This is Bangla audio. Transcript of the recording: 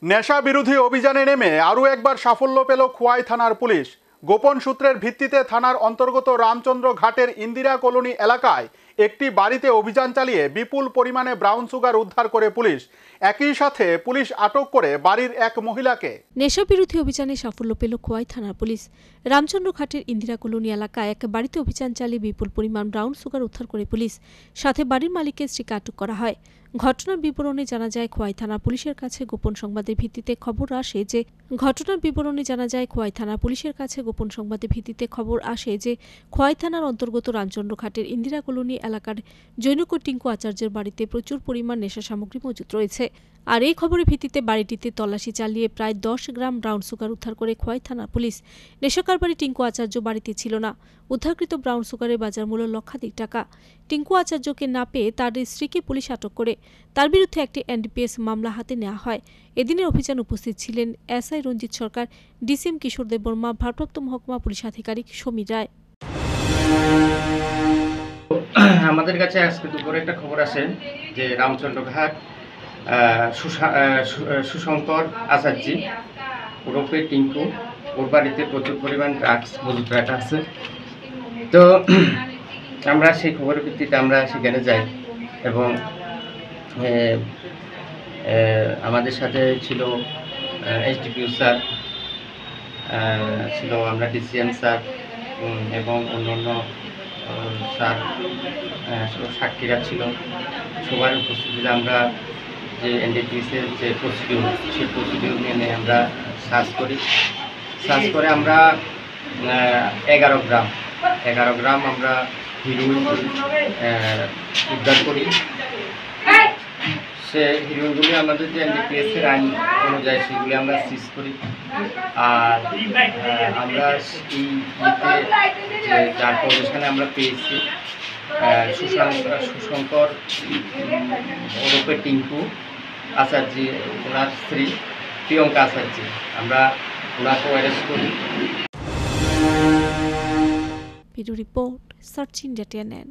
নেশা বিরোধী অভিযানে নেমে আরও একবার সাফল্য পেল খোয়াই থানার পুলিশ। গোপন সূত্রের ভিত্তিতে থানার অন্তর্গত রামচন্দ্র ঘাটের ইন্দিরা কলোনি এলাকায় একটি বাড়িতে অভিযান চালিয়ে বিপুল পরিমাণে ব্রাউন সুগার উদ্ধার করে পুলিশ। একই সাথে পুলিশ আটক করে বাড়ির এক মহিলাকে। নেশা বিরোধী অভিযানে সাফল্য পেল খোয়াই থানার পুলিশ। রামচন্দ্র ঘাটের ইন্দিরা কলোনি এলাকায় এক বাড়িতে অভিযান চালিয়ে বিপুল পরিমাণ ব্রাউন সুগার উদ্ধার করে পুলিশ। সাথে বাড়ির মালিকের স্ত্রীকে আটক করা হয়। ঘটনার বিবরণে জানা যায় খোয়াই থানা পুলিশের কাছে গোপন সংবাদের ভিত্তিতে খবর আসে যে খোয়াই থানার অন্তর্গত রামচন্দ্র ঘাটের ইন্দিরা কলোনি এলাকার জৈনক টিঙ্কু আচার্যের বাড়িতে প্রচুর পরিমাণ নেশা সামগ্রী মজুত রয়েছে। আর এই খবরের ভিত্তিতে বাড়িটিতে তল্লাশি চালিয়ে প্রায় 10 গ্রাম ব্রাউন সুগার উদ্ধার করে খোয়াই থানা পুলিশ। নেশা কারবারি টিঙ্কু আচার্য বাড়িতে ছিল না। উদ্ধারকৃত ব্রাউন সুগারের বাজার মূল্য লক্ষাধিক টাকা। টিঙ্কু আচার্যকে না পেয়ে তার স্ত্রীকে পুলিশ আটক করে তার বিরুদ্ধে একটি এনডিপিএস মামলা হাতে নেওয়া হয়। এদিনের অভিযান উপস্থিত ছিলেন এসআই রঞ্জিত সরকার, ডিসিএম কিশোর দেববর্মা, ভারপ্রাপ্ত মহকুমা পুলিশ আধিকারিক সমীর রায়। আমাদের কাছে আজকে দুপুরে একটা খবর আসে যে রামচন্দ্র ঘাট সুশঙ্কর আচার্যি ওরফে টিঙ্কু, ওর বাড়িতে প্রচুর পরিমাণ ড্রাগস মজুত রাখা আছে। তো আমরা সেই খবরের ভিত্তিতে আমরা সেখানে যাই এবং আমাদের সাথে ছিল এসডিপিও স্যার, ছিল আমরা ডিসিএম স্যার এবং অন্যান্য স্যার, সাক্ষীরা ছিল। সবার উপস্থিতিতে আমরা যে এনডিপিএসের যে প্রসিডিউর, সেই প্রসিডিউর মেনে আমরা সার্চ করে আমরা 11 গ্রাম আমরা হিরোইন উদ্ধার করি। সে হিরোইনগুলি আমাদের যে এনডিপিএসের আইন অনুযায়ী সেগুলি আমরা সিজ করি। আর আমরা এই যার পজিশনে আমরা পেয়েছি সুশঙ্কর ওরফে টিঙ্কু আচার্যি, ওনার স্ত্রী প্রিয়ঙ্কা আচার্যি, আমরা ওনাকে অ্যারেস্ট করি। Report search India TNN।